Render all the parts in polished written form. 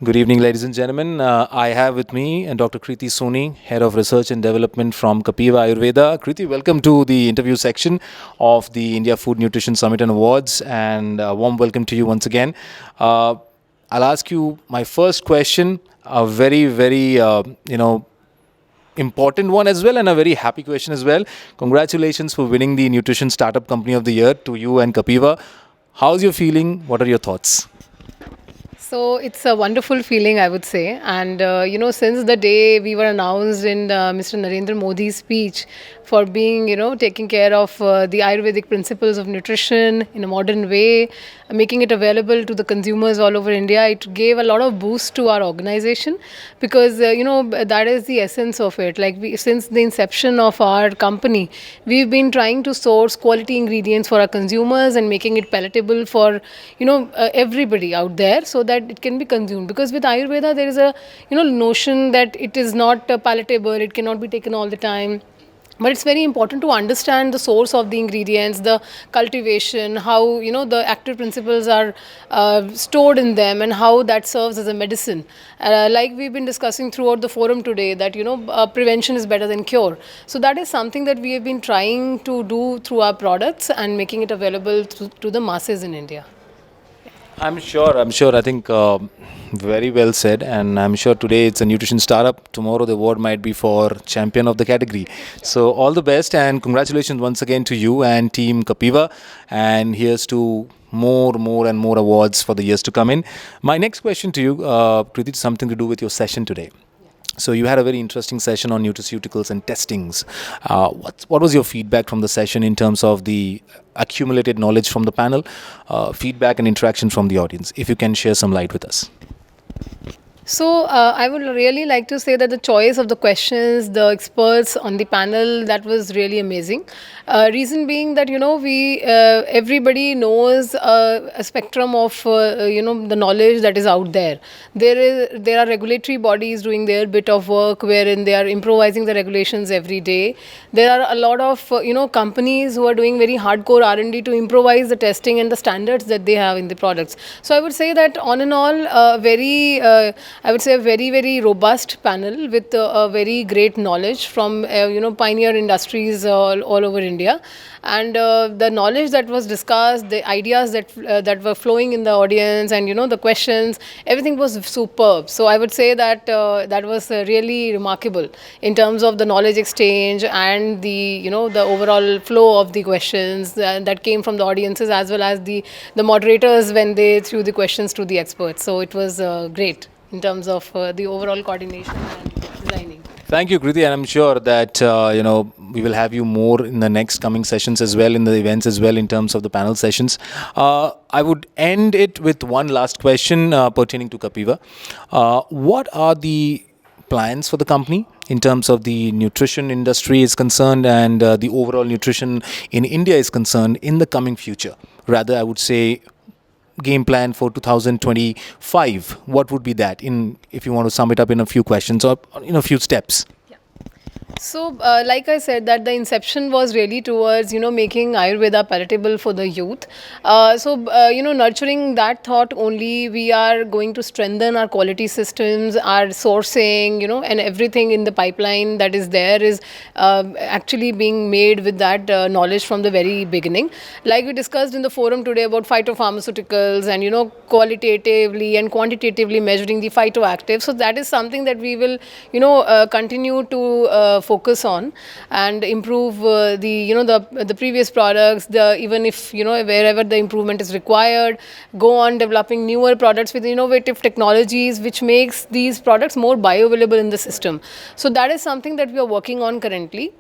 Good evening, ladies and gentlemen. I have with me Dr. Kriti Soni, Head of Research and Development from Kapiba Ayurveda. Kriti, welcome to the interview section of the India Food Nutrition Summit and Awards, and a warm welcome to you once again. Uh, I'll ask you my first question, a very important one as well, and a very happy question as well. Congratulations for winning the Nutrition Startup Company of the Year to you and Kapiva. How's your feeling? What are your thoughts? So it's a wonderful feeling, I would say. And, since the day we were announced in Mr. Narendra Modi's speech for being, taking care of the Ayurvedic principles of nutrition in a modern way, making it available to the consumers all over India, it gave a lot of boost to our organization because, that is the essence of it. Since the inception of our company, we've been trying to source quality ingredients for our consumers and making it palatable for, everybody out there so that it can be consumed. Because with Ayurveda, there is a, notion that it is not palatable, it cannot be taken all the time, but it's very important to understand the source of the ingredients, the cultivation, how the active principles are stored in them, and how that serves as a medicine. Like we've been discussing throughout the forum today, that prevention is better than cure. So that is something that we have been trying to do through our products and making it available to the masses in India. I'm sure. I'm sure. I think very well said. And I'm sure today it's a nutrition startup. Tomorrow the award might be for champion of the category. So all the best and congratulations once again to you and Team Kapiva. And here's to and more awards for the years to come in. My next question to you, Kriti, something to do with your session today. So you had a very interesting session on nutraceuticals and testings. What was your feedback from the session in terms of the accumulated knowledge from the panel, feedback and interaction from the audience? If you can share some light with us. So, I would really like to say that the choice of the questions, the experts on the panel, that was really amazing. Reason being that we everybody knows a spectrum of the knowledge that is out there. There are regulatory bodies doing their bit of work wherein they are improvising the regulations every day. There are a lot of companies who are doing very hardcore R&D to improvise the testing and the standards that they have in the products. So I would say that on and all, I would say a very, very robust panel with a very great knowledge from, pioneer industries all over India. And the knowledge that was discussed, the ideas that were flowing in the audience, and, the questions, everything was superb. So I would say that that was really remarkable in terms of the knowledge exchange and the overall flow of the questions that came from the audiences, as well as the moderators when they threw the questions to the experts. So it was great in terms of the overall coordination and designing. Thank you, Kriti, and I'm sure that we will have you more in the next coming sessions as well, in the events as well, in terms of the panel sessions. I would end it with one last question pertaining to Kapiva. What are the plans for the company in terms of the nutrition industry is concerned and the overall nutrition in India is concerned in the coming future? Rather, I would say game plan for 2025. What would be that, in if you want to sum it up in a few questions or in a few steps? So, like I said, that the inception was really towards, making Ayurveda palatable for the youth. Nurturing that thought only, we are going to strengthen our quality systems, our sourcing, and everything in the pipeline that is there is actually being made with that knowledge from the very beginning. Like we discussed in the forum today about phytopharmaceuticals and, qualitatively and quantitatively measuring the phytoactive. So that is something that we will, continue to focus on and improve the previous products. Even if wherever the improvement is required, go on developing newer products with innovative technologies, which makes these products more bioavailable in the system. So that is something that we are working on currently.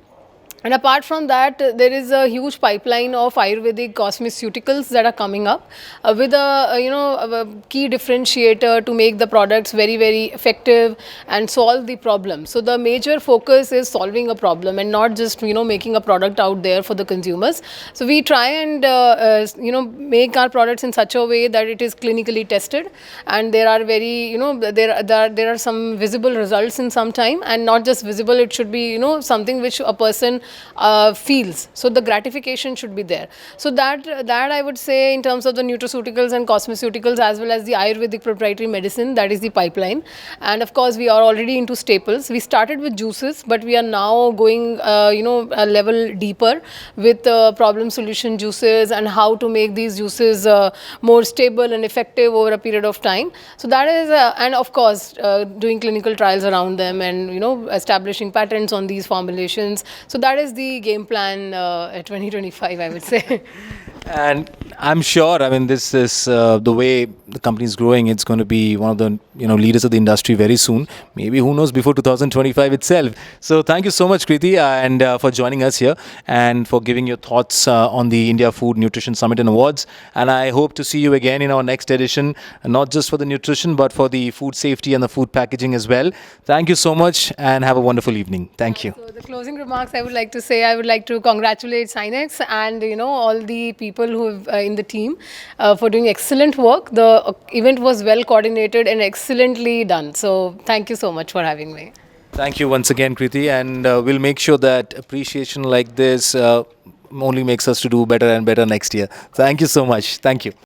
And apart from that, there is a huge pipeline of Ayurvedic cosmeceuticals that are coming up with a key differentiator to make the products very, very effective and solve the problem. So the major focus is solving a problem and not just making a product out there for the consumers. So we try and make our products in such a way that it is clinically tested, and there are very there are some visible results in some time, and not just visible. It should be something which a person feels. So the gratification should be there. So that I would say in terms of the nutraceuticals and cosmeceuticals as well as the Ayurvedic proprietary medicine, that is the pipeline. And of course, we are already into staples. We started with juices, but we are now going, a level deeper with problem solution juices and how to make these juices more stable and effective over a period of time. So that is, and of course, doing clinical trials around them and establishing patents on these formulations. So that is the game plan at 2025, I would say. And I'm sure, I mean, this is the way the company is growing. It's going to be one of the leaders of the industry very soon. Maybe who knows before 2025 itself. So thank you so much, Kriti, and for joining us here and for giving your thoughts on the India Food Nutrition Summit and Awards. And I hope to see you again in our next edition, not just for the nutrition but for the food safety and the food packaging as well. Thank you so much and have a wonderful evening. Thank you. So the closing remarks I would like to say, I would like to congratulate Synnex and all the people who have in the team for doing excellent work. The event was well coordinated and excellently done. So thank you so much for having me. Thank you once again, Kriti, and we'll make sure that appreciation like this only makes us to do better and better next year. Thank you so much. Thank you.